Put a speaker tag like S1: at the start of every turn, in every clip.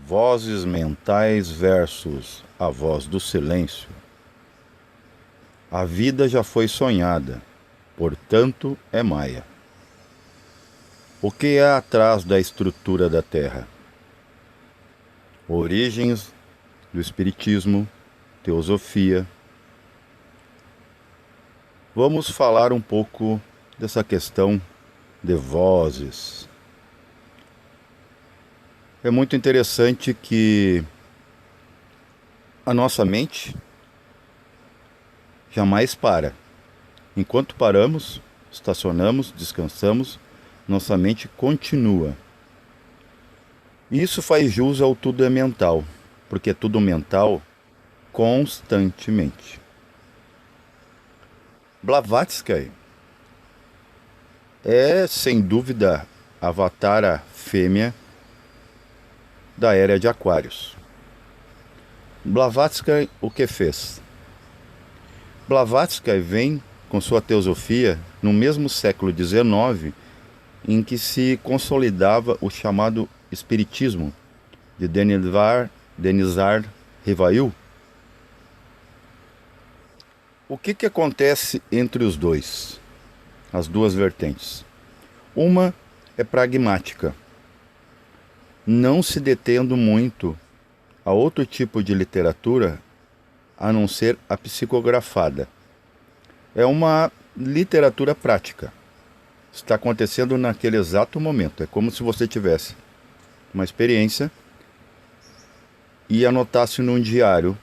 S1: Vozes mentais versus a voz do silêncio. A vida já foi sonhada, portanto é maia. O que há atrás da estrutura da Terra? Origens do Espiritismo, Teosofia. Vamos falar um pouco dessa questão de vozes. É muito interessante que a nossa mente jamais para. Enquanto paramos, estacionamos, descansamos, nossa mente continua. E isso faz jus ao tudo é mental, porque é tudo mental constantemente. Blavatsky é, sem dúvida, a avatara fêmea da era de Aquários. Blavatsky o que fez? Blavatsky vem com sua teosofia no mesmo século XIX em que se consolidava o chamado Espiritismo de Denizar Rivail. O que acontece entre os dois? As duas vertentes. Uma é pragmática, não se detendo muito a outro tipo de literatura a não ser a psicografada. É uma literatura prática. Está acontecendo naquele exato momento. É como se você tivesse uma experiência e anotasse num diário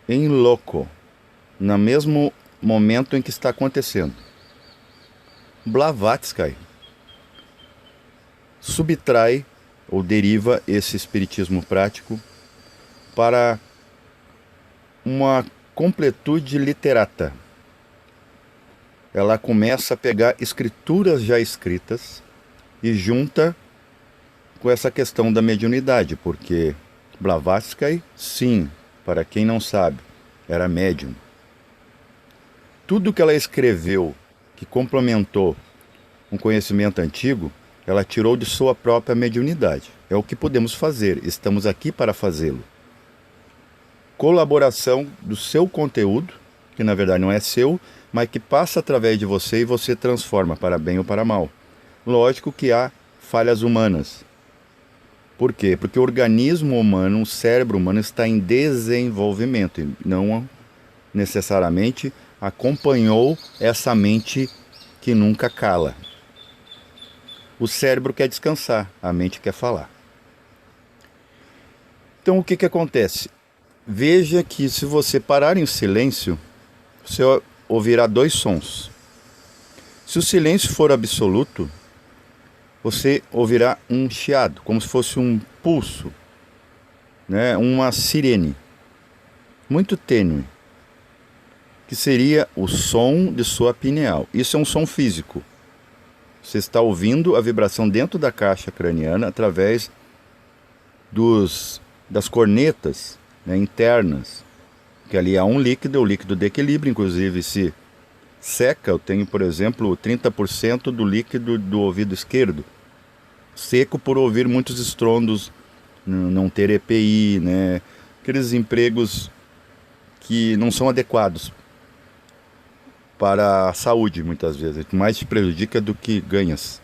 S1: em loco, no mesmo momento em que está acontecendo. Blavatsky subtrai ou deriva esse espiritismo prático para uma completude literata. Ela começa a pegar escrituras já escritas e junta com essa questão da mediunidade, porque Blavatsky, sim, para quem não sabe, era médium. Tudo que ela escreveu que complementou um conhecimento antigo, ela tirou de sua própria mediunidade. É o que podemos fazer, estamos aqui para fazê-lo. Colaboração do seu conteúdo, que na verdade não é seu, mas que passa através de você e você transforma para bem ou para mal. Lógico que há falhas humanas. Por quê? Porque o organismo humano, o cérebro humano está em desenvolvimento e não necessariamente acompanhou essa mente que nunca cala. O cérebro quer descansar, a mente quer falar. Então o que acontece? Veja que se você parar em silêncio, você ouvirá dois sons. Se o silêncio for absoluto, você ouvirá um chiado, como se fosse um pulso, né? Uma sirene, muito tênue, que seria o som de sua pineal. Isso é um som físico. Você está ouvindo a vibração dentro da caixa craniana através das cornetas, né, internas, que ali há um líquido, o líquido de equilíbrio, inclusive se seca, eu tenho, por exemplo, 30% do líquido do ouvido esquerdo, seco por ouvir muitos estrondos, não ter EPI, né, aqueles empregos que não são adequados para a saúde, muitas vezes, mais te prejudica do que ganhas.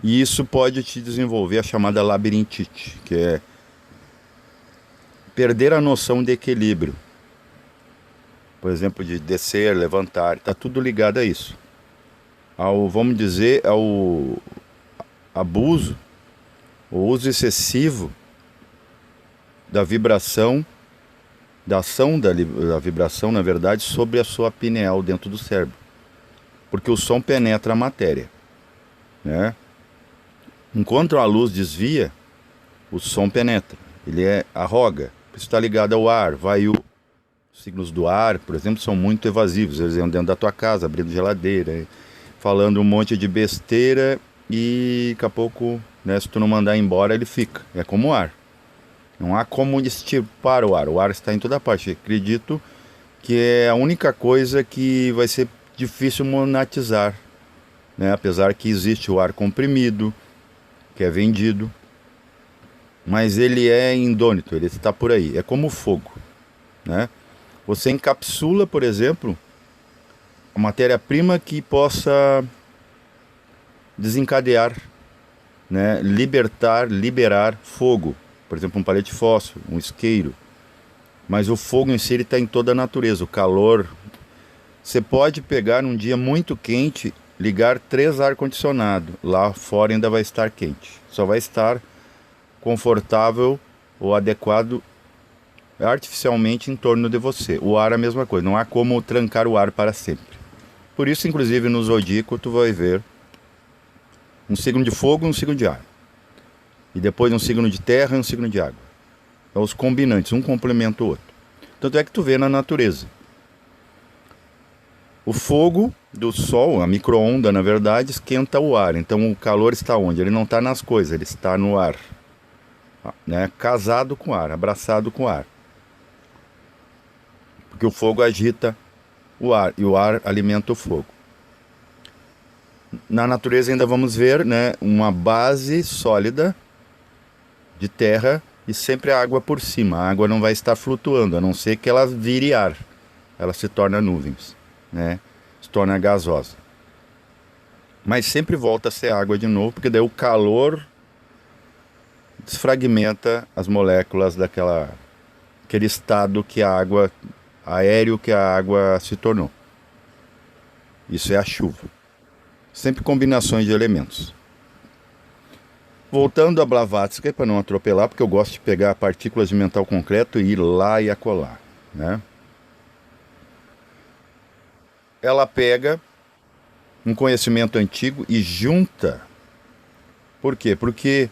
S1: E isso pode te desenvolver a chamada labirintite, que é perder a noção de equilíbrio. Por exemplo, de descer, levantar, está tudo ligado a isso. Vamos dizer, ao abuso, o uso excessivo da vibração, da ação da vibração, na verdade, sobre a sua pineal dentro do cérebro. Porque o som penetra a matéria, né? Enquanto a luz desvia, o som penetra. Ele arroga. Isso está ligado ao ar, vai os signos do ar, por exemplo, são muito evasivos. Eles iam dentro da tua casa, abrindo geladeira, falando um monte de besteira e daqui a pouco, né, se tu não mandar embora, ele fica. É como o ar. Não há como extirpar o ar está em toda parte. Acredito que é a única coisa que vai ser difícil monetizar, né? Apesar que existe o ar comprimido, que é vendido, mas ele é indônito, ele está por aí. É como o fogo, né? Você encapsula, por exemplo, a matéria-prima que possa desencadear, né? Liberar fogo. Por exemplo, um palete de fósforo, um isqueiro. Mas o fogo em si está em toda a natureza, o calor. Você pode pegar num dia muito quente, ligar 3 ar-condicionado. Lá fora ainda vai estar quente. Só vai estar confortável ou adequado artificialmente em torno de você. O ar é a mesma coisa, não há como trancar o ar para sempre. Por isso, inclusive, no zodíaco tu vai ver um signo de fogo e um signo de ar. E depois um signo de terra e um signo de água. É os combinantes, um complementa o outro. Tanto é que tu vê na natureza. O fogo do sol, a micro-onda, na verdade, esquenta o ar. Então o calor está onde? Ele não está nas coisas, ele está no ar. Né? Casado com ar, abraçado com ar. Porque o fogo agita o ar e o ar alimenta o fogo. Na natureza ainda vamos ver, né, uma base sólida de terra e sempre a água por cima. A água não vai estar flutuando, a não ser que ela vire ar. Ela se torna nuvens, né? Se torna gasosa. Mas sempre volta a ser água de novo, porque daí o calor desfragmenta as moléculas aquele estado que a água, aéreo que a água se tornou. Isso é a chuva. Sempre combinações de elementos. Voltando a Blavatsky, para não atropelar, porque eu gosto de pegar partículas de mental concreto e ir lá e acolá, né? Ela pega um conhecimento antigo e junta. Por quê? Porque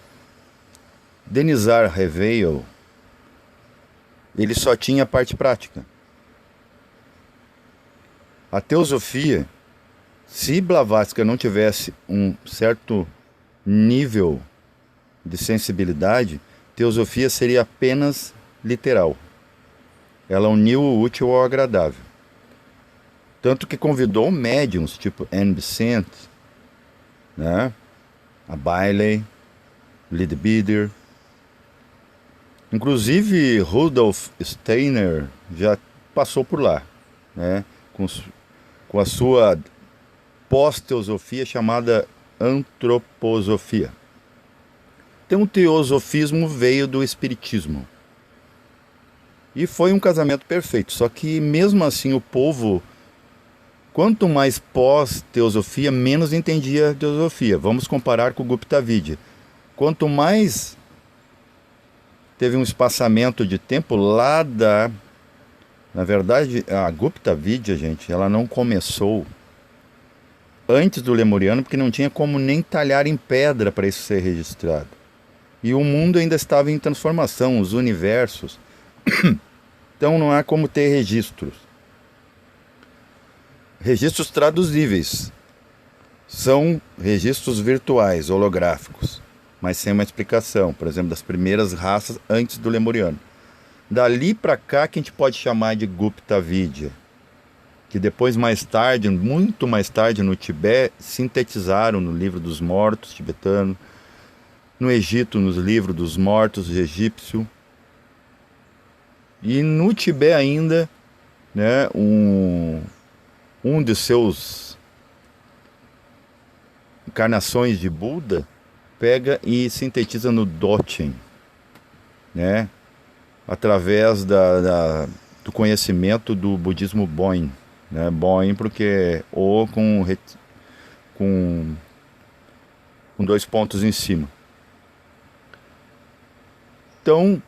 S1: Denizar Reveil, ele só tinha a parte prática. A teosofia, se Blavatsky não tivesse um certo nível de sensibilidade, teosofia seria apenas literal. Ela uniu o útil ao agradável. Tanto que convidou médiums, tipo Anne Besant, né? A Bailey, Leadbeater. Inclusive Rudolf Steiner já passou por lá, né? Com a sua pós-teosofia chamada antroposofia. Então o teosofismo veio do espiritismo. E foi um casamento perfeito. Só que mesmo assim o povo, quanto mais pós-teosofia, menos entendia a teosofia. Vamos comparar com o Gupta Vidya. Quanto mais teve um espaçamento de tempo lá Na verdade, a Gupta Vidya, gente, ela não começou antes do Lemuriano, porque não tinha como nem talhar em pedra para isso ser registrado. E o mundo ainda estava em transformação, os universos. Então não há como ter registros. Registros traduzíveis. São registros virtuais, holográficos, mas sem uma explicação. Por exemplo, das primeiras raças antes do Lemuriano. Dali para cá que a gente pode chamar de Gupta Vidya, que depois, mais tarde, muito mais tarde, no Tibete, sintetizaram no livro dos mortos tibetano, no Egito, nos livros dos mortos egípcio, e no Tibete ainda, né, um de seus encarnações de Buda pega e sintetiza no Dochen, né, através do conhecimento do budismo Boin, né? Boin porque O com 2 pontos em cima. Então,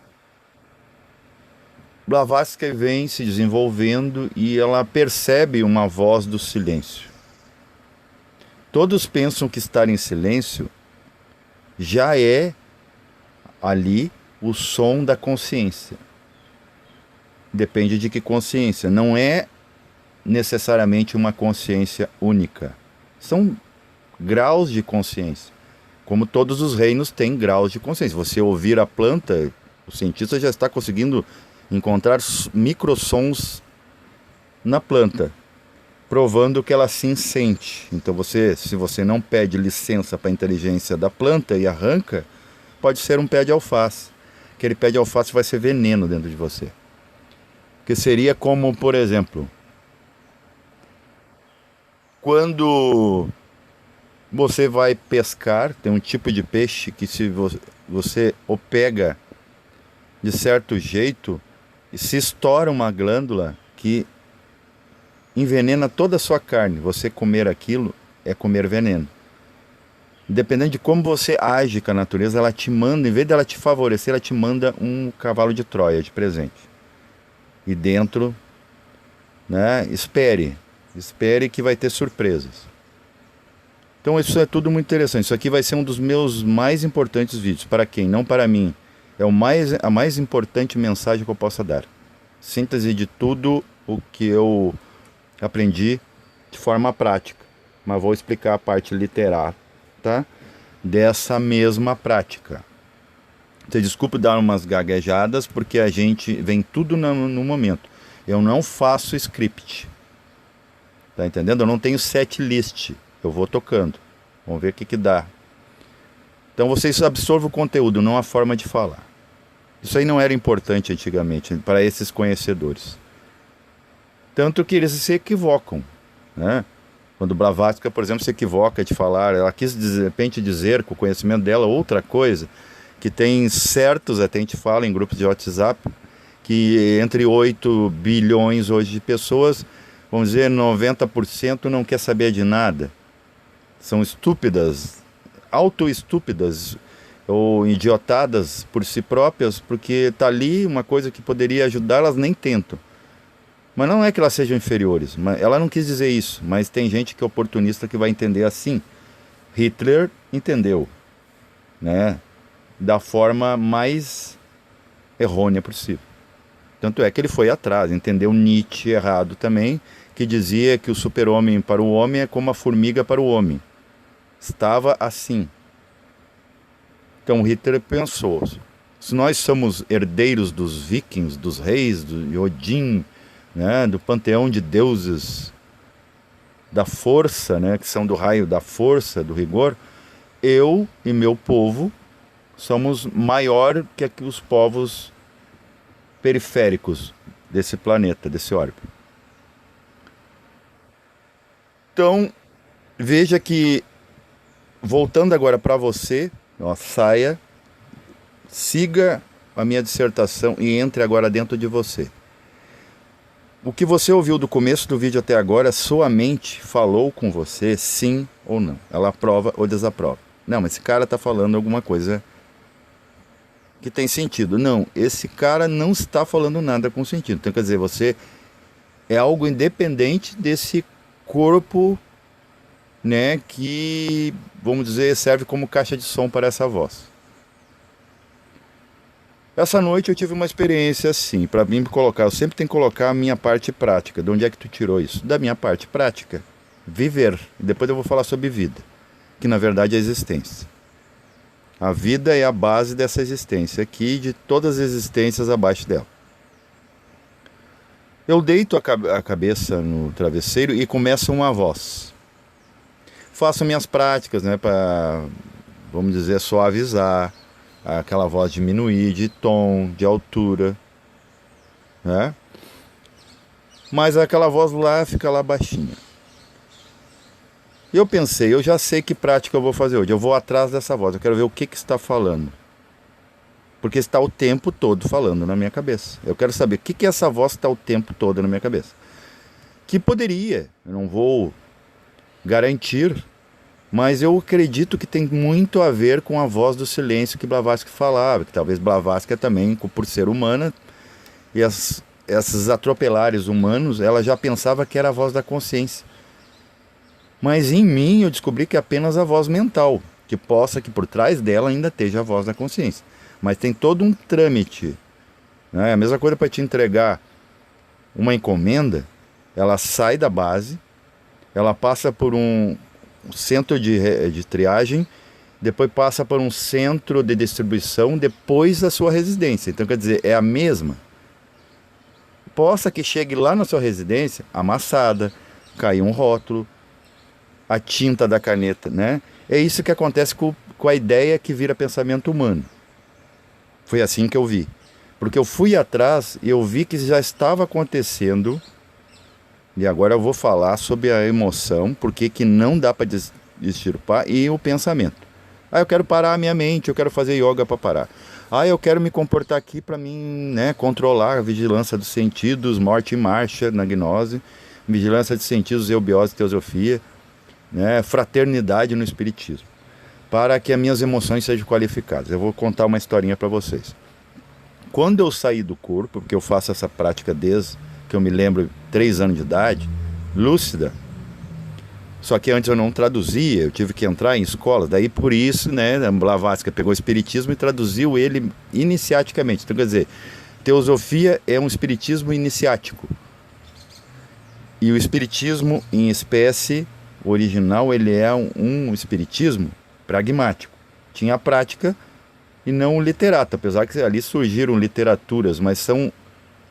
S1: Blavatsky vem se desenvolvendo e ela percebe uma voz do silêncio. Todos pensam que estar em silêncio já é ali o som da consciência. Depende de que consciência. Não é necessariamente uma consciência única. São graus de consciência. Como todos os reinos têm graus de consciência. Você ouvir a planta, o cientista já está conseguindo encontrar microsons na planta, provando que ela sim sente. Então se você não pede licença para a inteligência da planta e arranca, pode ser um pé de alface. aquele pé de alface vai ser veneno dentro de você. Que seria como, por exemplo, quando você vai pescar, tem um tipo de peixe que se você o pega de certo jeito e se estoura uma glândula que envenena toda a sua carne. Você comer aquilo é comer veneno. Dependendo de como você age com a natureza, ela te manda, em vez dela te favorecer, ela te manda um cavalo de Troia de presente. E dentro, né, espere que vai ter surpresas. Então isso é tudo muito interessante. Isso aqui vai ser um dos meus mais importantes vídeos. Para quem? Não para mim. É a mais importante mensagem que eu possa dar. Síntese de tudo o que eu aprendi de forma prática. Mas vou explicar a parte literária, tá? Dessa mesma prática. Você desculpe dar umas gaguejadas, porque a gente vem tudo no momento. Eu não faço script. Tá entendendo? Eu não tenho set list. Eu vou tocando. Vamos ver o que dá. Então vocês absorvam o conteúdo, não a forma de falar. Isso aí não era importante antigamente para esses conhecedores. Tanto que eles se equivocam, né? Quando Blavatsky, por exemplo, se equivoca de falar, ela quis de repente dizer com o conhecimento dela outra coisa, que tem certos, até a gente fala em grupos de WhatsApp, que entre 8 bilhões hoje de pessoas, vamos dizer, 90% não quer saber de nada. São estúpidas, auto-estúpidas ou idiotadas por si próprias, porque está ali uma coisa que poderia ajudar, elas nem tentam. Mas não é que elas sejam inferiores, ela não quis dizer isso, mas tem gente que é oportunista que vai entender assim. Hitler entendeu, né, da forma mais errônea possível. Tanto é que ele foi atrás, entendeu Nietzsche errado também, que dizia que o super-homem para o homem é como a formiga para o homem. Estava assim. Então Hitler pensou, se nós somos herdeiros dos vikings, dos reis, do Odin, né, do panteão de deuses da força, né, que são do raio da força, do rigor, eu e meu povo somos maior que os povos periféricos desse planeta, desse orbe. Então, veja que, voltando agora para você, ó, saia, siga a minha dissertação e entre agora dentro de você. O que você ouviu do começo do vídeo até agora, sua mente falou com você sim ou não. Ela aprova ou desaprova. Não, mas esse cara está falando alguma coisa que tem sentido. Não, esse cara não está falando nada com sentido. Então, quer dizer, você é algo independente desse corpo, né, que, vamos dizer, serve como caixa de som para essa voz. Essa noite eu tive uma experiência assim, para mim colocar, eu sempre tenho que colocar a minha parte prática. De onde é que tu tirou isso? Da minha parte prática. Viver. E depois eu vou falar sobre vida, que na verdade é a existência. A vida é a base dessa existência aqui, de todas as existências abaixo dela. Eu deito a cabeça no travesseiro e começa uma voz. Faço minhas práticas, né, para, vamos dizer, suavizar, aquela voz diminuir de tom, de altura, né? Mas aquela voz lá fica lá baixinha. E eu pensei, eu já sei que prática eu vou fazer hoje. Eu vou atrás dessa voz, eu quero ver o que está falando. Porque está o tempo todo falando na minha cabeça. Eu quero saber o que essa voz está o tempo todo na minha cabeça. Que poderia, eu não vou garantir, mas eu acredito que tem muito a ver com a voz do silêncio que Blavatsky falava, que talvez Blavatsky também, por ser humana, e esses atropelares humanos, ela já pensava que era a voz da consciência. Mas em mim eu descobri que é apenas a voz mental, que por trás dela ainda esteja a voz da consciência. Mas tem todo um trâmite, né? A mesma coisa para te entregar uma encomenda, ela sai da base, ela passa por um centro de triagem, depois passa por um centro de distribuição, depois a sua residência. Então, quer dizer, é a mesma. Possa que chegue lá na sua residência, amassada, cair um rótulo, a tinta da caneta, né? É isso que acontece com a ideia que vira pensamento humano. Foi assim que eu vi. Porque eu fui atrás e eu vi que já estava acontecendo. E agora eu vou falar sobre a emoção, porque que não dá para extirpar, e o pensamento. Ah, eu quero parar a minha mente, eu quero fazer yoga para parar. Ah, eu quero me comportar aqui para mim, né, controlar a vigilância dos sentidos, morte em marcha na gnose, vigilância de sentidos, eubiose, teosofia, né, fraternidade no espiritismo, para que as minhas emoções sejam qualificadas. Eu vou contar uma historinha para vocês. Quando eu saí do corpo, porque eu faço essa prática desde que eu me lembro, 3 anos de idade, lúcida. Só que antes eu não traduzia, eu tive que entrar em escolas. Daí por isso, né, a Blavatsky pegou o espiritismo e traduziu ele iniciaticamente. Então, quer dizer, teosofia é um espiritismo iniciático. E o espiritismo em espécie original, ele é um espiritismo pragmático. Tinha a prática e não o literato, apesar que ali surgiram literaturas, mas são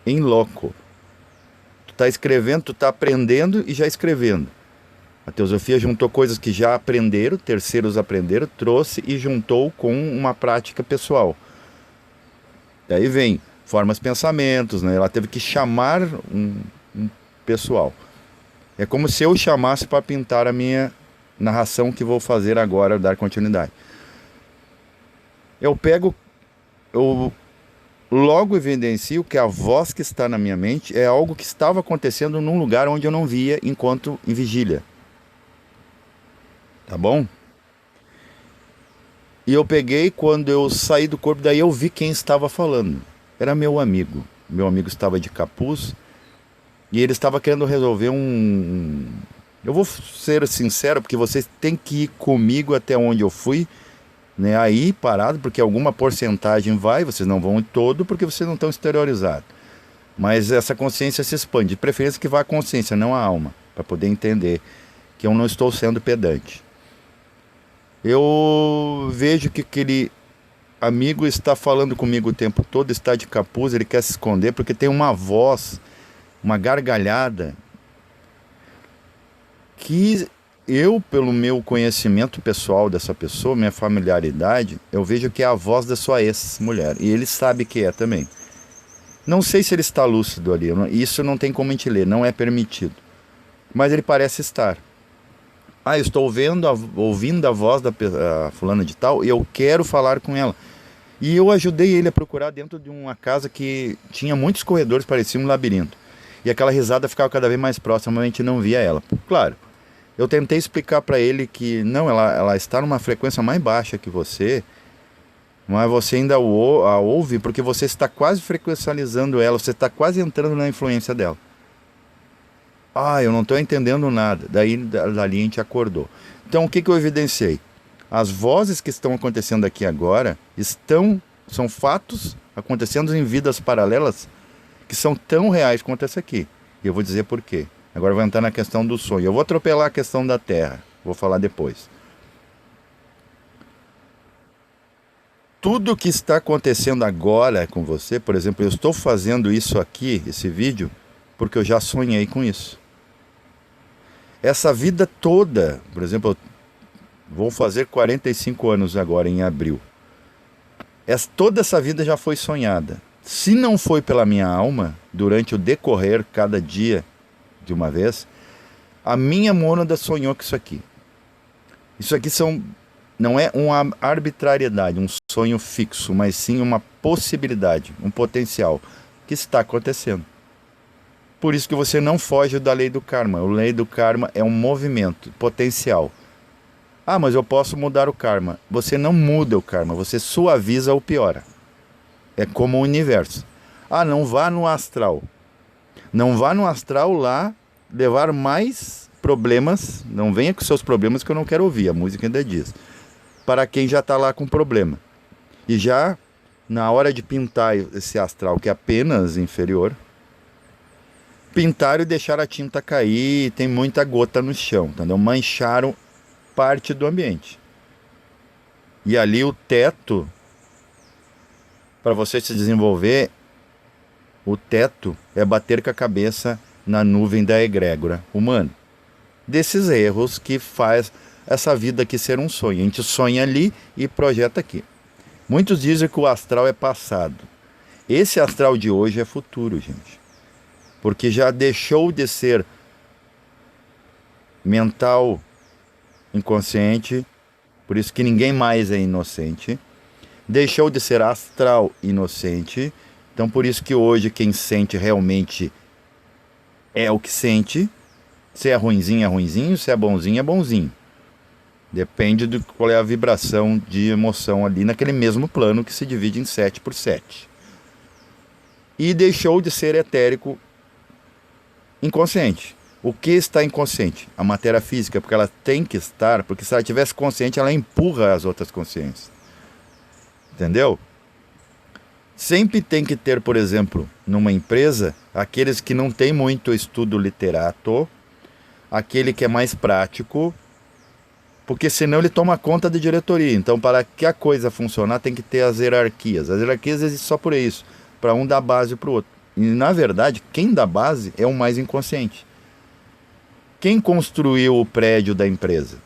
S1: em loco. Tu está escrevendo, tu está aprendendo e já escrevendo. A teosofia juntou coisas que já aprenderam, terceiros aprenderam, trouxe e juntou com uma prática pessoal. Daí vem, formas pensamentos, né? Ela teve que chamar um pessoal. É como se eu chamasse para pintar a minha narração que vou fazer agora, dar continuidade. Eu logo evidencio que a voz que está na minha mente é algo que estava acontecendo num lugar onde eu não via enquanto em vigília. Tá bom? E eu peguei, quando eu saí do corpo, daí eu vi quem estava falando. Era meu amigo. Meu amigo estava de capuz e ele estava querendo resolver Eu vou ser sincero, porque vocês têm que ir comigo até onde eu fui, né? Aí parado, porque alguma porcentagem vai, vocês não vão em todo, porque vocês não estão exteriorizados. Mas essa consciência se expande, de preferência que vá a consciência, não a alma, para poder entender que eu não estou sendo pedante. Eu vejo que aquele amigo está falando comigo o tempo todo, está de capuz, ele quer se esconder, porque tem uma voz, uma gargalhada, que eu, pelo meu conhecimento pessoal dessa pessoa, minha familiaridade, eu vejo que é a voz da sua ex-mulher. E ele sabe que é também. Não sei se ele está lúcido ali, isso não tem como a gente ler, não é permitido. Mas ele parece estar. Ah, eu estou ouvindo a voz da fulana de tal e eu quero falar com ela. E eu ajudei ele a procurar dentro de uma casa que tinha muitos corredores, parecia um labirinto. E aquela risada ficava cada vez mais próxima, mas a gente não via ela. Claro, eu tentei explicar para ele que não, ela está numa frequência mais baixa que você, mas você ainda a ouve porque você está quase frequencializando ela, você está quase entrando na influência dela. Ah, eu não estou entendendo nada. Daí dali a gente acordou. Então o que eu evidenciei? As vozes que estão acontecendo aqui agora são fatos acontecendo em vidas paralelas que são tão reais quanto essa aqui. E eu vou dizer por quê. Agora eu vou entrar na questão do sonho. Eu vou atropelar a questão da Terra. Vou falar depois. Tudo que está acontecendo agora com você, por exemplo, eu estou fazendo isso aqui, esse vídeo, porque eu já sonhei com isso. Essa vida toda, por exemplo, eu vou fazer 45 anos agora em abril. Toda essa vida já foi sonhada. Se não foi pela minha alma, durante o decorrer, cada dia de uma vez, a minha mônada sonhou com isso aqui. Isso aqui não é uma arbitrariedade, um sonho fixo, mas sim uma possibilidade, um potencial que está acontecendo. Por isso que você não foge da lei do karma. A lei do karma é um movimento potencial. Ah, mas eu posso mudar o karma. Você não muda o karma, você suaviza ou piora. É como o universo. Ah, não vá no astral. Não vá no astral lá levar mais problemas. Não venha com seus problemas que eu não quero ouvir. A música ainda diz. Para quem já está lá com problema. E já na hora de pintar esse astral que é apenas inferior, pintaram e deixaram a tinta cair, tem muita gota no chão, entendeu? Mancharam parte do ambiente. E ali o teto, para você se desenvolver, o teto é bater com a cabeça na nuvem da egrégora humana. Desses erros que faz essa vida aqui ser um sonho. A gente sonha ali e projeta aqui. Muitos dizem que o astral é passado. Esse astral de hoje é futuro, gente. Porque já deixou de ser mental inconsciente, por isso que ninguém mais é inocente. Deixou de ser astral inocente, então por isso que hoje quem sente realmente é o que sente. Se é ruinzinho, é ruinzinho, se é bonzinho, é bonzinho. Depende de qual é a vibração de emoção ali naquele mesmo plano que se divide em 7 por 7. E deixou de ser etérico inconsciente. O que está inconsciente? A matéria física, porque ela tem que estar, porque se ela tivesse consciente, ela empurra as outras consciências. Entendeu? Sempre tem que ter, por exemplo, numa empresa, aqueles que não têm muito estudo literato, aquele que é mais prático, porque senão ele toma conta da diretoria. Então, para que a coisa funcionar, tem que ter as hierarquias. As hierarquias existem só por isso, para um dar base para o outro. E, na verdade, quem dá base é o mais inconsciente. Quem construiu o prédio da empresa?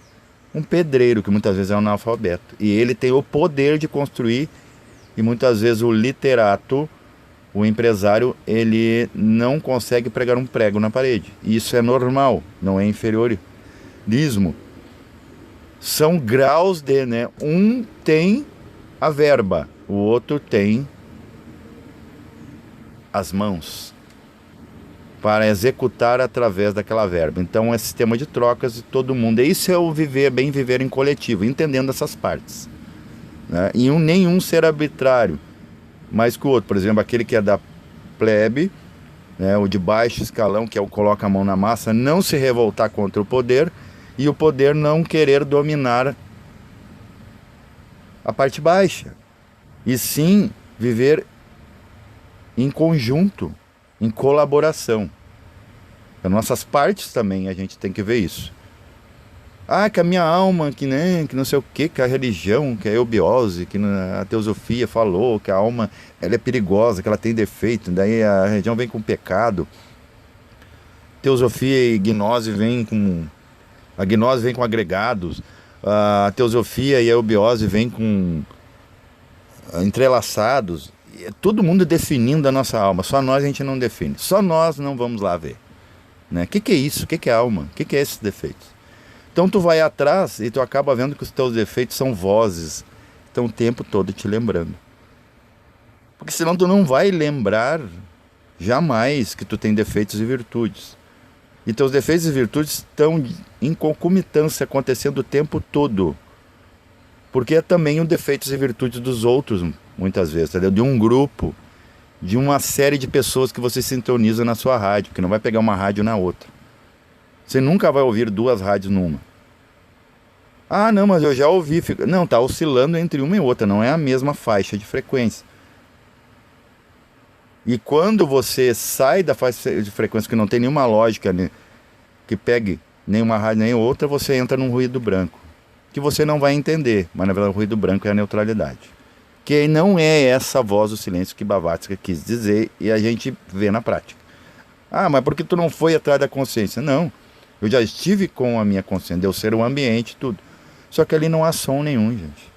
S1: Um pedreiro, que muitas vezes é um analfabeto. E ele tem o poder de construir, e muitas vezes o literato, o empresário, ele não consegue pregar um prego na parede. E isso é normal, não é inferiorismo. São graus de, né? Um tem a verba, o outro tem as mãos para executar através daquela verba. Então é sistema de trocas de todo mundo. Isso é o viver, bem viver em coletivo, entendendo essas partes, né? E nenhum ser arbitrário mais que o outro. Por exemplo, aquele que é da plebe, né, o de baixo escalão, que é o coloca a mão na massa, não se revoltar contra o poder, e o poder não querer dominar a parte baixa, e sim viver em conjunto, em colaboração. As nossas partes também a gente tem que ver isso. Ah, que a minha alma, que não sei o que a religião, que a eubiose, que a teosofia falou que a alma ela é perigosa, que ela tem defeito, daí a religião vem com pecado. Teosofia e gnose vem com... A gnose vem com agregados, a teosofia e a eubiose vem com entrelaçados. Todo mundo definindo a nossa alma, só nós a gente não define, só nós não vamos lá ver, né? Que é isso? O que é alma? O que é esses defeitos? Então tu vai atrás e tu acaba vendo que os teus defeitos são vozes, estão o tempo todo te lembrando. Porque senão tu não vai lembrar jamais que tu tem defeitos e virtudes. E teus defeitos e virtudes estão em concomitância, acontecendo o tempo todo. Porque é também os defeitos e virtudes dos outros, muitas vezes, entendeu? De um grupo, de uma série de pessoas que você sintoniza na sua rádio, que não vai pegar uma rádio na outra. Você nunca vai ouvir duas rádios numa. Ah, não, mas eu já ouvi. Não, está oscilando entre uma e outra, não é a mesma faixa de frequência. E quando você sai da faixa de frequência que não tem nenhuma lógica, né, que pegue nenhuma rádio nem outra, você entra num ruído branco, que você não vai entender, mas na verdade o ruído branco é a neutralidade. Que não é essa voz do silêncio que Blavatsky quis dizer e a gente vê na prática. Ah, mas por que tu não foi atrás da consciência? Não, eu já estive com a minha consciência, deu ser o ambiente, tudo. Só que ali não há som nenhum, gente.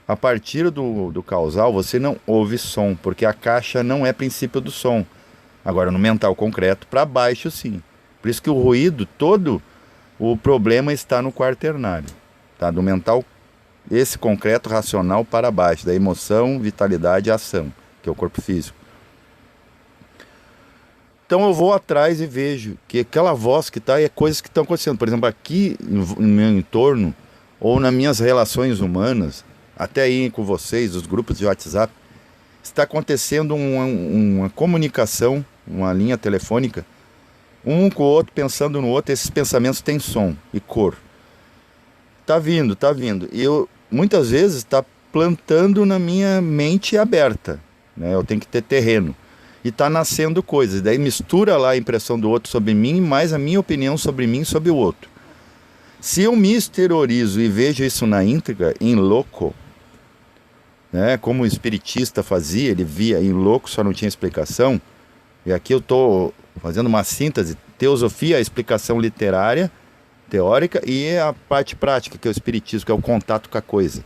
S1: A partir do causal, você não ouve som, porque a caixa não é princípio do som. Agora, no mental concreto, para baixo, sim. Por isso que o ruído todo, o problema está no quaternário. Tá? Do mental, esse concreto racional para baixo, da emoção, vitalidade e ação, que é o corpo físico. Então eu vou atrás e vejo que aquela voz que está é coisas que estão acontecendo. Por exemplo, aqui no meu entorno, ou nas minhas relações humanas, até aí com vocês, os grupos de WhatsApp, está acontecendo uma comunicação, uma linha telefônica, um com o outro, pensando no outro. Esses pensamentos têm som e cor. Tá vindo. E eu, muitas vezes, está plantando na minha mente aberta, né? Eu tenho que ter terreno. E está nascendo coisas. Daí mistura lá a impressão do outro sobre mim, mais a minha opinião sobre mim e sobre o outro. Se eu me exteriorizo e vejo isso na íntegra, em louco, né, como o espiritista fazia, ele via em louco, só não tinha explicação. E aqui eu estou fazendo uma síntese: teosofia, a explicação literária, teórica, e a parte prática, que é o espiritismo, que é o contato com a coisa.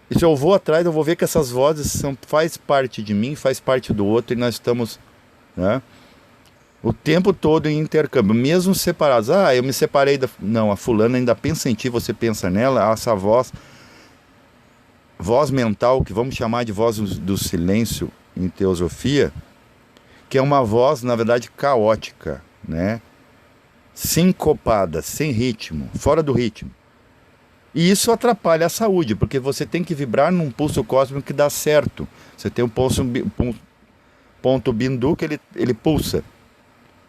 S1: E se eu vou atrás, eu vou ver que essas vozes faz parte de mim, faz parte do outro, e nós estamos, né, o tempo todo em intercâmbio, mesmo separados. Ah, eu me separei da... Não, a fulana ainda pensa em ti, você pensa nela, essa voz mental, que vamos chamar de voz do silêncio em teosofia, que é uma voz, na verdade, caótica, né? Sincopada, sem ritmo, fora do ritmo. E isso atrapalha a saúde, porque você tem que vibrar num pulso cósmico que dá certo. Você tem um ponto bindu que ele pulsa.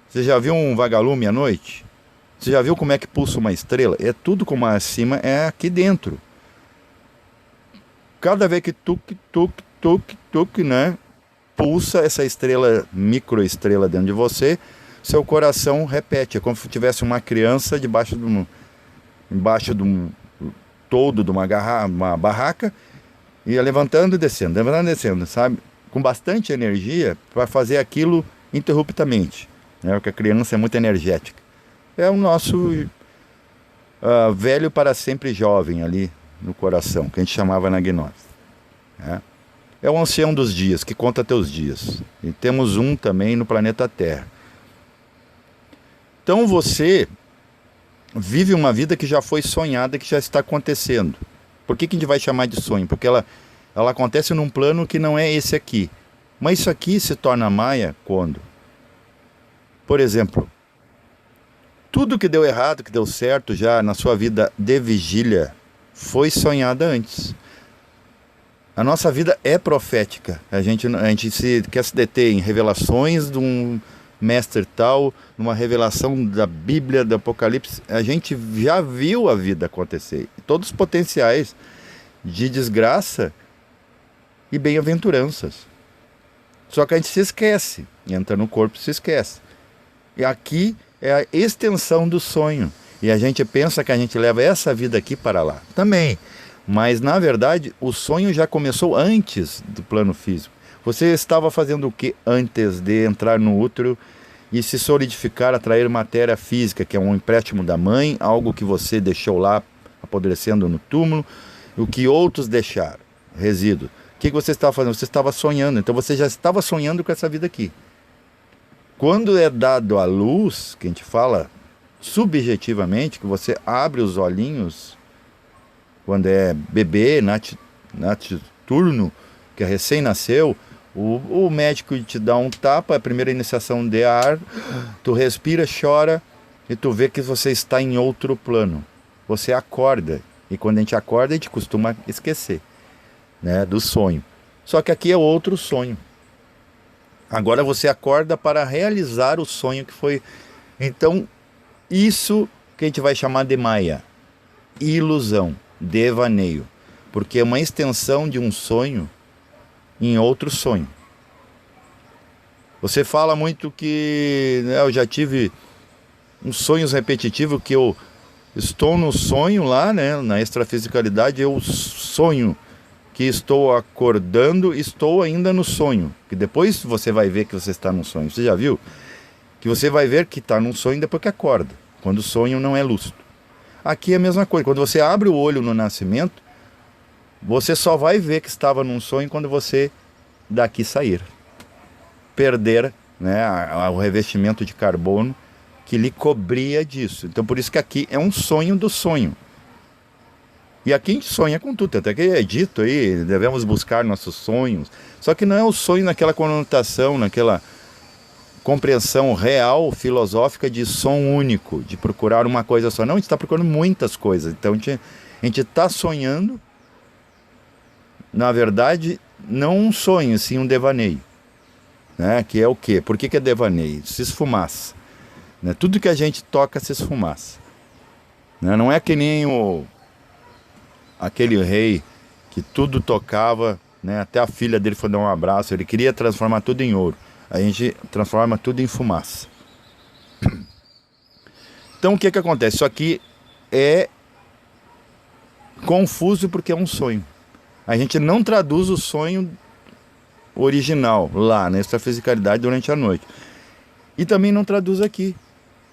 S1: Você já viu um vagalume à noite? Você já viu como é que pulsa uma estrela? É tudo como acima, é aqui dentro. Cada vez que tuc, né, pulsa essa estrela, microestrela dentro de você, seu coração repete. É como se tivesse uma criança embaixo de um toldo de uma barraca, ia levantando e descendo, sabe? Com bastante energia para fazer aquilo interruptamente. Né? Porque a criança é muito energética. É o nosso velho para sempre jovem ali no coração, que a gente chamava na gnose. Né? É o ancião dos dias, que conta teus dias. E temos um também no planeta Terra. Então você vive uma vida que já foi sonhada, que já está acontecendo. Por que a gente vai chamar de sonho? Porque ela acontece num plano que não é esse aqui. Mas isso aqui se torna maia quando? Por exemplo, tudo que deu errado, que deu certo já na sua vida de vigília, foi sonhada antes. A nossa vida é profética. A gente quer se deter em revelações de um mestre tal, numa revelação da Bíblia, do Apocalipse. A gente já viu a vida acontecer. Todos os potenciais de desgraça e bem-aventuranças. Só que a gente se esquece. Entra no corpo e se esquece. E aqui é a extensão do sonho. E a gente pensa que a gente leva essa vida aqui para lá. Também. Mas, na verdade, o sonho já começou antes do plano físico. Você estava fazendo o que antes de entrar no útero e se solidificar, atrair matéria física, que é um empréstimo da mãe, algo que você deixou lá apodrecendo no túmulo, o que outros deixaram, resíduo. O que você estava fazendo? Você estava sonhando. Então você já estava sonhando com essa vida aqui. Quando é dado a luz, que a gente fala subjetivamente, que você abre os olhinhos, quando é bebê, natiturno, que é recém-nasceu, o médico te dá um tapa, a primeira iniciação de ar, tu respira, chora e tu vê que você está em outro plano. Você acorda, e quando a gente acorda, a gente costuma esquecer, né, do sonho. Só que aqui é outro sonho. Agora você acorda para realizar o sonho que foi. Então, isso que a gente vai chamar de Maya, ilusão, devaneio, porque é uma extensão de um sonho em outro sonho. Você fala muito que, né, eu já tive uns sonhos repetitivos, que eu estou no sonho lá, né, na extrafisicalidade, eu sonho que estou acordando, estou ainda no sonho, que depois você vai ver que você está num sonho. Você já viu? Que você vai ver que está num sonho depois que acorda, quando o sonho não é lúcido. Aqui é a mesma coisa, quando você abre o olho no nascimento, você só vai ver que estava num sonho quando você daqui sair. Perder, né, o revestimento de carbono que lhe cobria disso. Então por isso que aqui é um sonho do sonho. E aqui a gente sonha com tudo, até que é dito aí, devemos buscar nossos sonhos. Só que não é o sonho naquela conotação, naquela compreensão real, filosófica de som único, de procurar uma coisa só. Não, a gente está procurando muitas coisas. Então a gente está sonhando, na verdade, não um sonho, sim um devaneio. Né? Que é o quê? Por que é devaneio? Se esfumaça. Né? Tudo que a gente toca se esfumaça. Né? Não é que nem aquele rei que tudo tocava, né? Até a filha dele foi dar um abraço, ele queria transformar tudo em ouro. A gente transforma tudo em fumaça. Então o que acontece? Isso aqui é confuso porque é um sonho. A gente não traduz o sonho original lá na extrafisicalidade durante a noite. E também não traduz aqui.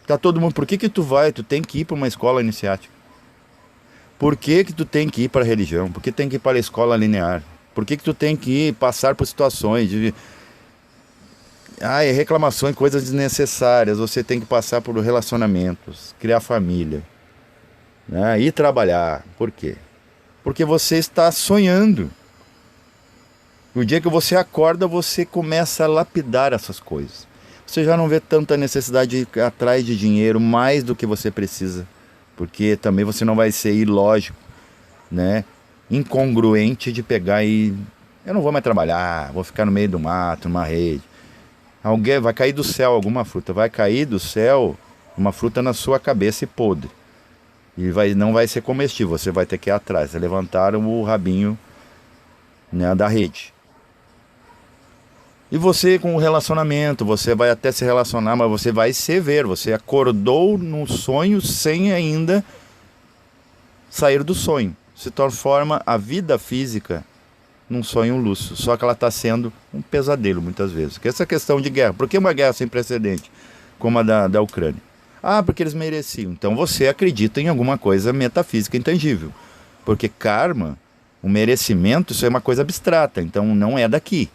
S1: Tá todo mundo, por que tu vai? Tu tem que ir para uma escola iniciática. Por que que tu tem que ir para a religião? Por que tem que ir para a escola linear? Por que que tu tem que ir passar por situações de reclamações, coisas desnecessárias? Você tem que passar por relacionamentos, criar família, né? Ir trabalhar. Por quê? Porque você está sonhando. No dia que você acorda, você começa a lapidar essas coisas. Você já não vê tanta necessidade de ir atrás de dinheiro mais do que você precisa. Porque também você não vai ser ilógico, né? Incongruente de pegar e... Eu não vou mais trabalhar, vou ficar no meio do mato, numa rede. Alguém vai cair do céu alguma fruta. Vai cair do céu uma fruta na sua cabeça e podre. E não vai ser comestível, você vai ter que ir atrás. Levantaram o rabinho, né, da rede. E você com o relacionamento, você vai até se relacionar, mas você vai se ver. Você acordou num sonho sem ainda sair do sonho. Se transforma a vida física num sonho lúcido. Só que ela está sendo um pesadelo muitas vezes. Que essa questão de guerra. Por que uma guerra sem precedente? Como a da Ucrânia. Porque eles mereciam. Então você acredita em alguma coisa metafísica intangível. Porque karma, o merecimento, isso é uma coisa abstrata. Então não é daqui.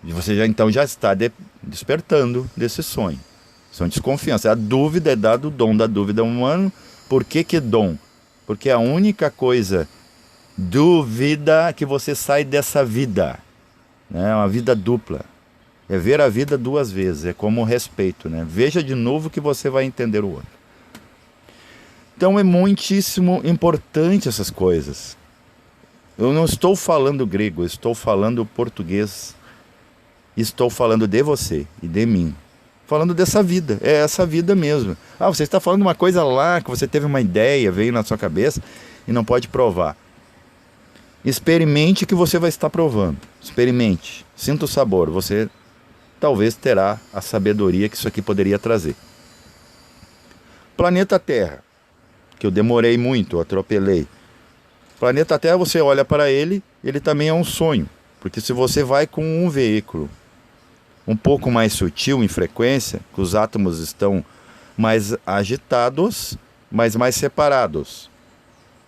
S1: E você já está despertando desse sonho. São desconfiança. A dúvida é dado o dom da dúvida humana. Por que dom? Porque a única coisa dúvida que você sai dessa vida, né? Uma vida dupla. É ver a vida duas vezes. É como o respeito, né? Veja de novo que você vai entender o outro. Então é muitíssimo importante essas coisas. Eu não estou falando grego, eu estou falando português. Estou falando de você e de mim. Falando dessa vida. É essa vida mesmo. Você está falando uma coisa lá, que você teve uma ideia, veio na sua cabeça e não pode provar. Experimente que você vai estar provando. Experimente. Sinta o sabor. Você talvez terá a sabedoria que isso aqui poderia trazer. Planeta Terra. Que eu demorei muito, eu atropelei. Planeta Terra, você olha para ele, ele também é um sonho. Porque se você vai com um veículo um pouco mais sutil em frequência, que os átomos estão mais agitados, mas mais separados.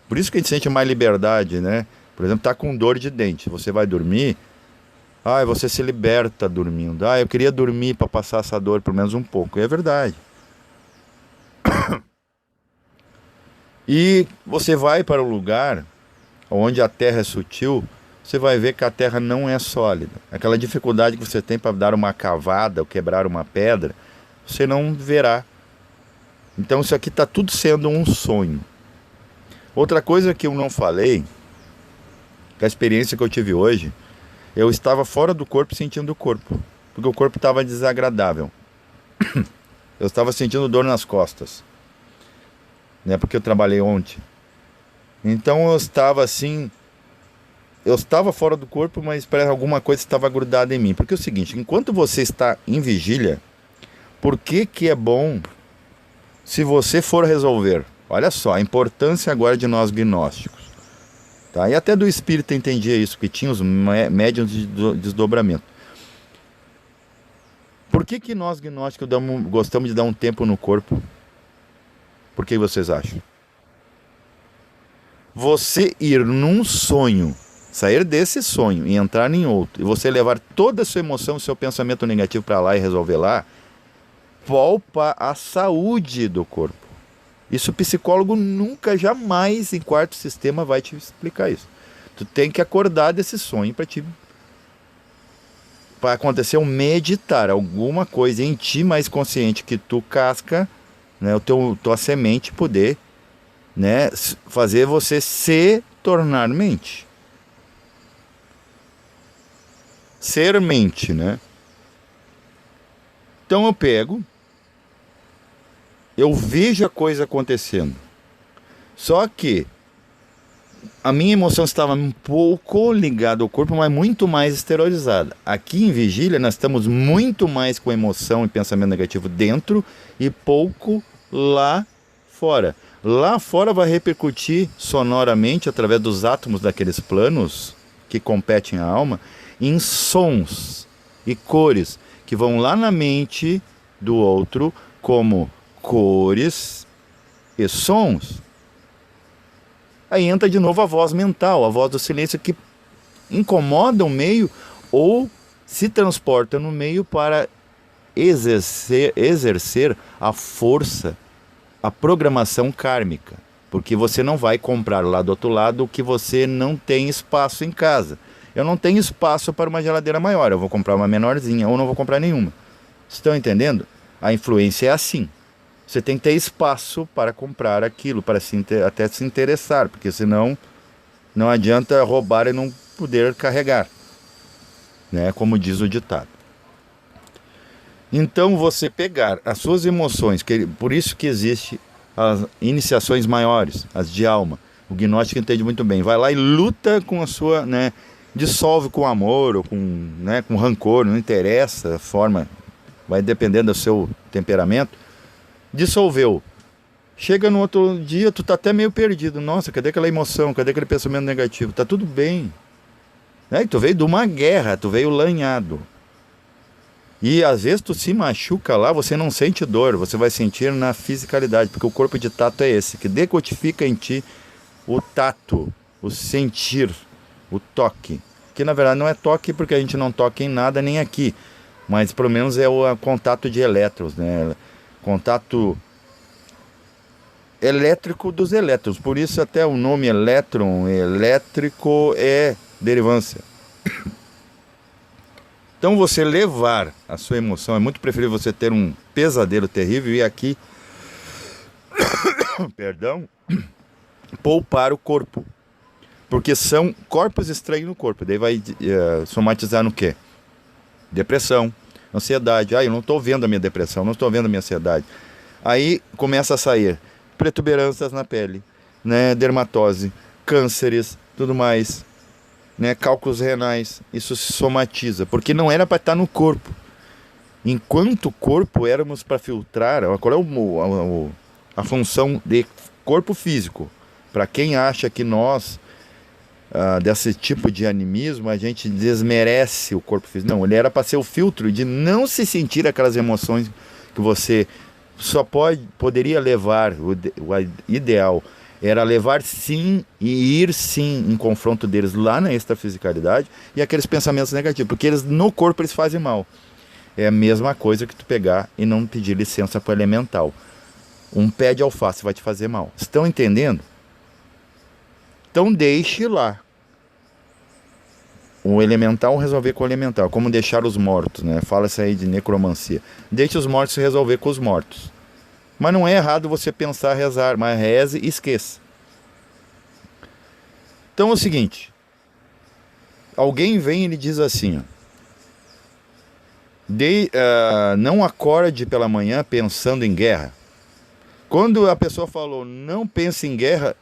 S1: Por isso que a gente sente mais liberdade, né? Por exemplo, tá com dor de dente, você vai dormir, você se liberta dormindo. Eu queria dormir para passar essa dor pelo menos um pouco. E é verdade. E você vai para um lugar onde a terra é sutil, você vai ver que a terra não é sólida. Aquela dificuldade que você tem para dar uma cavada ou quebrar uma pedra, você não verá. Então isso aqui está tudo sendo um sonho. Outra coisa que eu não falei, que a experiência que eu tive hoje, eu estava fora do corpo sentindo o corpo, porque o corpo estava desagradável. Eu estava sentindo dor nas costas, né, porque eu trabalhei ontem. Então eu estava assim... Eu estava fora do corpo, mas parece que alguma coisa estava grudada em mim. Porque é o seguinte, enquanto você está em vigília, por que é bom se você for resolver? Olha só, a importância agora de nós gnósticos. Tá? E até do espírito entendia isso, que tinha os médiuns de desdobramento. Por que nós gnósticos gostamos de dar um tempo no corpo? Por que vocês acham? Você ir num sonho, sair desse sonho e entrar em outro, e você levar toda a sua emoção, o seu pensamento negativo para lá e resolver lá, poupa a saúde do corpo. Isso o psicólogo nunca, jamais, em quarto sistema, vai te explicar isso. Tu tem que acordar desse sonho para acontecer um meditar, alguma coisa em ti mais consciente que tu casca, né, tua semente poder, né, fazer você se tornar mente. Ser mente, né? Então eu vejo a coisa acontecendo. Só que a minha emoção estava um pouco ligada ao corpo, mas muito mais exteriorizada. Aqui em vigília nós estamos muito mais com emoção e pensamento negativo dentro e pouco lá fora. Lá fora vai repercutir sonoramente através dos átomos daqueles planos que competem à alma, em sons e cores que vão lá na mente do outro como cores e sons. Aí entra de novo a voz mental, a voz do silêncio que incomoda o meio ou se transporta no meio para exercer a força, a programação kármica. Porque você não vai comprar lá do outro lado o que você não tem espaço em casa. Eu não tenho espaço para uma geladeira maior, eu vou comprar uma menorzinha ou não vou comprar nenhuma. Estão entendendo? A influência é assim. Você tem que ter espaço para comprar aquilo, para até se interessar, porque senão não adianta roubar e não poder carregar, né? Como diz o ditado. Então você pegar as suas emoções, por isso que existe as iniciações maiores, as de alma. O gnóstico entende muito bem. Vai lá e luta com a sua, né? Dissolve com amor ou com rancor, não interessa a forma, vai dependendo do seu temperamento. Dissolveu. Chega no outro dia, tu tá até meio perdido. Nossa, cadê aquela emoção? Cadê aquele pensamento negativo? Tá tudo bem. Né? Tu veio de uma guerra, tu veio lanhado. E às vezes tu se machuca lá, você não sente dor, você vai sentir na fisicalidade, porque o corpo de tato é esse, que decodifica em ti o tato, o sentir, o toque. Que na verdade não é toque porque a gente não toca em nada nem aqui, mas pelo menos é o contato de elétrons, né? Contato elétrico dos elétrons, por isso até o nome elétron, elétrico é derivância. Então você levar a sua emoção, é muito preferível você ter um pesadelo terrível e aqui, perdão, poupar o corpo. Porque são corpos estranhos no corpo, daí vai somatizar no quê? Depressão, ansiedade. Eu não estou vendo a minha depressão, não estou vendo a minha ansiedade. Aí começa a sair protuberâncias na pele, né? Dermatose, cânceres, tudo mais. Né, cálculos renais, isso se somatiza, porque não era para estar no corpo. Enquanto o corpo éramos para filtrar, qual é a função de corpo físico? Para quem acha que nós, desse tipo de animismo, a gente desmerece o corpo físico. Não, ele era para ser o filtro de não se sentir aquelas emoções que você só poderia levar, o ideal era levar sim e ir sim em confronto deles lá na extrafisicalidade e aqueles pensamentos negativos, porque eles no corpo eles fazem mal. É a mesma coisa que tu pegar e não pedir licença para o elemental. Um pé de alface vai te fazer mal. Estão entendendo? Então deixe lá o elemental resolver com o elemental, como deixar os mortos, né? Fala-se aí de necromancia. Deixe os mortos se resolver com os mortos. Mas não é errado você pensar, rezar, mas reze e esqueça. Então é o seguinte, alguém vem e lhe diz assim, não acorde pela manhã pensando em guerra. Quando a pessoa falou, não pense em guerra,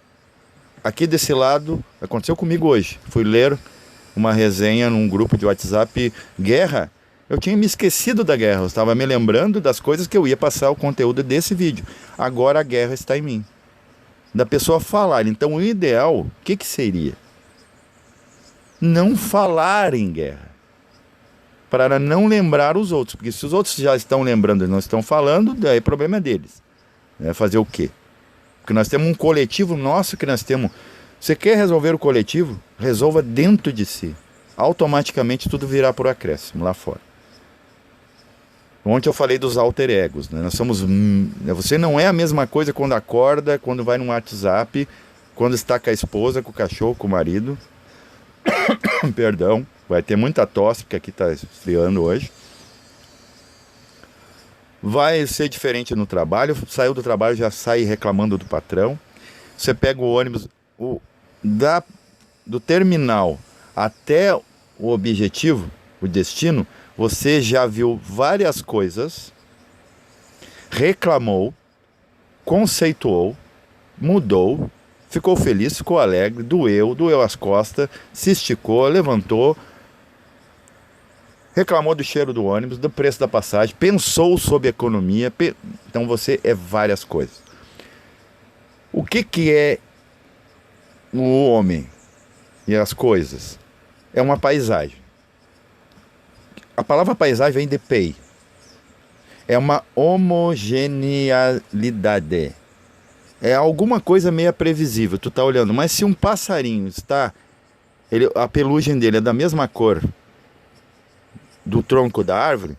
S1: aqui desse lado, aconteceu comigo hoje, fui ler uma resenha num grupo de WhatsApp, guerra. Eu tinha me esquecido da guerra, eu estava me lembrando das coisas que eu ia passar o conteúdo desse vídeo. Agora a guerra está em mim. Da pessoa falar. Então o ideal, o que seria? Não falar em guerra. Para não lembrar os outros. Porque se os outros já estão lembrando e não estão falando, daí problema é deles. Fazer o quê? Porque nós temos um coletivo nosso que nós temos. Você quer resolver o coletivo? Resolva dentro de si. Automaticamente tudo virá por acréscimo lá fora. Ontem eu falei dos alter egos, né? Nós somos, você não é a mesma coisa quando acorda, quando vai no WhatsApp, quando está com a esposa, com o cachorro, com o marido. Perdão, vai ter muita tosse, porque aqui está esfriando hoje. Vai ser diferente no trabalho, saiu do trabalho, já sai reclamando do patrão. Você pega o ônibus do terminal até o objetivo, o destino, você já viu várias coisas, reclamou, conceituou, mudou, ficou feliz, ficou alegre, doeu as costas, se esticou, levantou, reclamou do cheiro do ônibus, do preço da passagem, pensou sobre economia. Então você é várias coisas. O que é o homem e as coisas? É uma paisagem. A palavra paisagem vem de pei. É uma homogeneidade. é alguma coisa meio previsível, tu tá olhando, mas se um passarinho está, a pelugem dele é da mesma cor do tronco da árvore,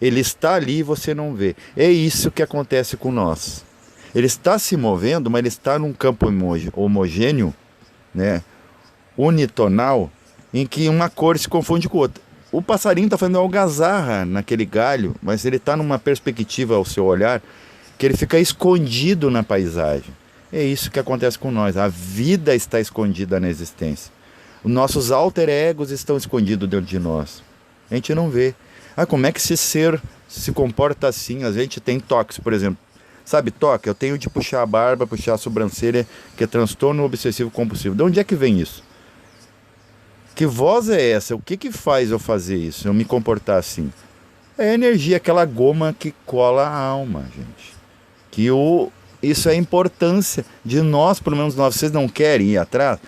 S1: ele está ali e você não vê. É isso que acontece com nós. Ele está se movendo, mas ele está num campo homogêneo, né, unitonal, em que uma cor se confunde com outra. O passarinho está fazendo algazarra naquele galho, mas ele está numa perspectiva ao seu olhar que ele fica escondido na paisagem. É isso que acontece com nós. A vida está escondida na existência. Os nossos alter egos estão escondidos dentro de nós. A gente não vê. Ah, como é que esse ser se comporta assim? A gente tem toques, por exemplo. Sabe toque? Eu tenho de puxar a barba, puxar a sobrancelha, que é transtorno obsessivo compulsivo. De onde é que vem isso? Que voz é essa? O que que faz eu fazer isso? Eu me comportar assim? É a energia, aquela goma que cola a alma, gente. Isso é a importância de nós, pelo menos nós, vocês não querem ir atrás,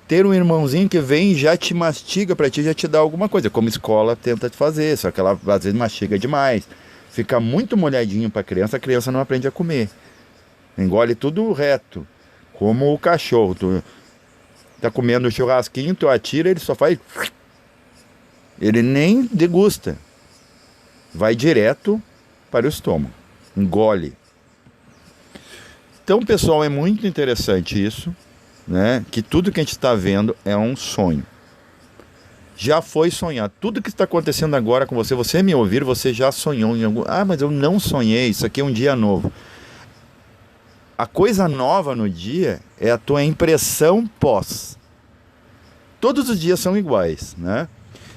S1: ter um irmãozinho que vem e já te mastiga para ti, já te dá alguma coisa. Como escola tenta te fazer, só que ela às vezes mastiga demais. Fica muito molhadinho para a criança não aprende a comer. Engole tudo reto. Como o cachorro. Tu tá comendo churrasquinho, tu atira, ele só faz... Ele nem degusta. Vai direto para o estômago. Engole. Então, pessoal, é muito interessante isso, né? Que tudo que a gente está vendo é um sonho. Já foi sonhado. Tudo que está acontecendo agora com você, você me ouvir, você já sonhou em algum... Ah, mas eu não sonhei, isso aqui é um dia novo. A coisa nova no dia é a tua impressão pós. Todos os dias são iguais, né?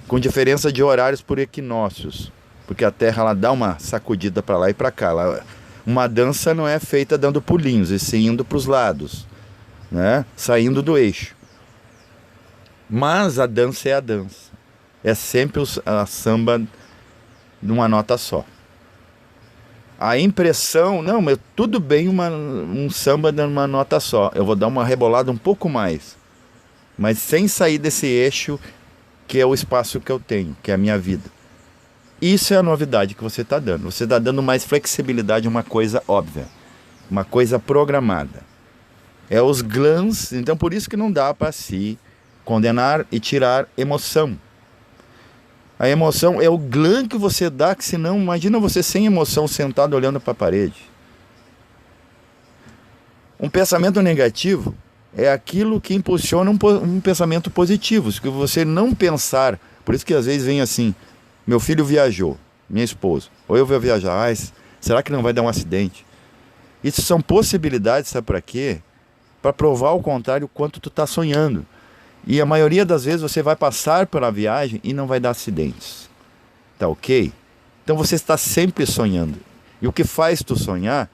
S1: Com diferença de horários por equinócios. Porque a Terra ela dá uma sacudida para lá e para cá. Uma dança não é feita dando pulinhos, e sim indo para os lados, né? Saindo do eixo. Mas a dança é a dança. É sempre a samba numa nota só. A impressão, não, mas tudo bem um samba numa nota só. Eu vou dar uma rebolada um pouco mais. Mas sem sair desse eixo que é o espaço que eu tenho, que é a minha vida. Isso é a novidade que você está dando. Você está dando mais flexibilidade a uma coisa óbvia. Uma coisa programada. É os glans, então por isso que não dá para se condenar e tirar emoção. A emoção é o glam que você dá, que senão, imagina você sem emoção sentado olhando para a parede. Um pensamento negativo é aquilo que impulsiona um pensamento positivo. Se você não pensar, por isso que às vezes vem assim, meu filho viajou, minha esposa, ou eu vou viajar, será que não vai dar um acidente? Isso são possibilidades, sabe para quê? Para provar ao contrário o quanto tu está sonhando. E a maioria das vezes você vai passar pela viagem e não vai dar acidentes. Tá ok? Então você está sempre sonhando. E o que faz tu sonhar,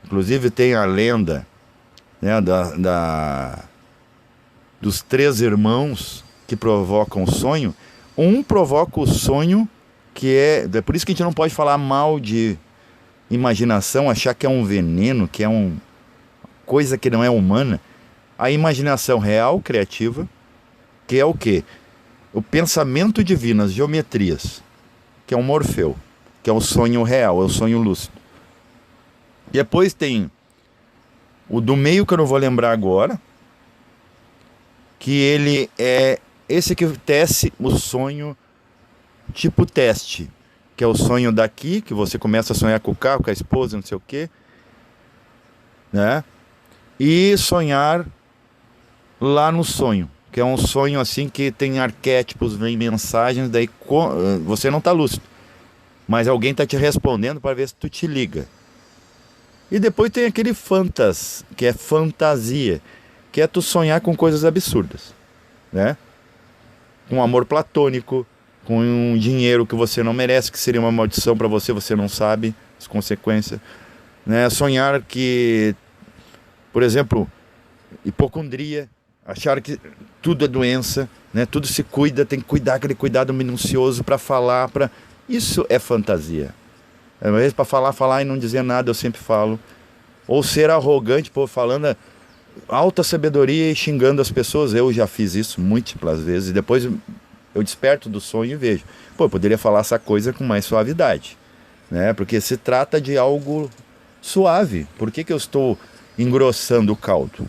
S1: inclusive tem a lenda, né, dos 3 irmãos que provocam o sonho. Um provoca o sonho, que é por isso que a gente não pode falar mal de imaginação, achar que é um veneno, que é uma coisa que não é humana. A imaginação real, criativa, que é o quê? O pensamento divino, as geometrias, que é um Morfeu, que é o sonho real, é o sonho lúcido. E depois tem o do meio, que eu não vou lembrar agora, que ele é esse que tece o sonho tipo teste, que é o sonho daqui, que você começa a sonhar com o carro, com a esposa, não sei o quê, né? E sonhar lá no sonho, que é um sonho assim que tem arquétipos, vem mensagens, daí você não está lúcido, mas alguém está te respondendo para ver se tu te liga. E depois tem aquele fantas, que é fantasia, que é tu sonhar com coisas absurdas, né? Com amor platônico, com um dinheiro que você não merece, que seria uma maldição para você, você não sabe as consequências, né? Sonhar que, por exemplo, hipocondria, achar que tudo é doença, né? Tudo se cuida, tem que cuidar, aquele cuidado minucioso para falar, isso é fantasia. Às vezes para falar e não dizer nada, eu sempre falo. Ou ser arrogante, falando alta sabedoria e xingando as pessoas. Eu já fiz isso múltiplas vezes. E depois eu desperto do sonho e vejo. Eu poderia falar essa coisa com mais suavidade, né? Porque se trata de algo suave. Por que eu estou engrossando o caldo,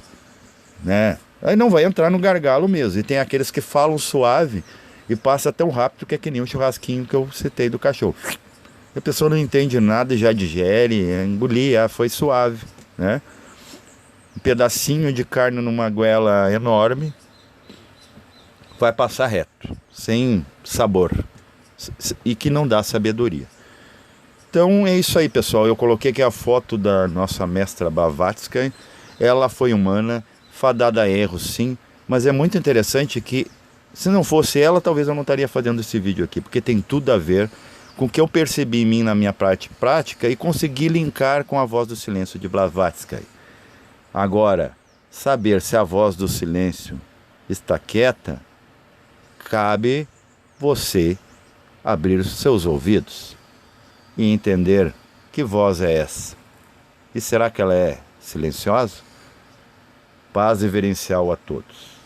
S1: né? Aí não vai entrar no gargalo mesmo. E tem aqueles que falam suave e passa tão rápido que é que nem o churrasquinho que eu citei do cachorro. A pessoa não entende nada e já digere, engolir, foi suave, né? Um pedacinho de carne numa goela enorme vai passar reto, sem sabor, e que não dá sabedoria. Então é isso aí, pessoal. Eu coloquei aqui a foto da nossa mestra Blavatsky. Ela foi humana, fadada a erros, sim, mas é muito interessante que, se não fosse ela, talvez eu não estaria fazendo esse vídeo aqui, porque tem tudo a ver com o que eu percebi em mim na minha prática e consegui linkar com a voz do silêncio de Blavatsky. Agora, saber se a voz do silêncio está quieta, cabe você abrir os seus ouvidos e entender que voz é essa. E será que ela é silenciosa? Paz reverencial a todos.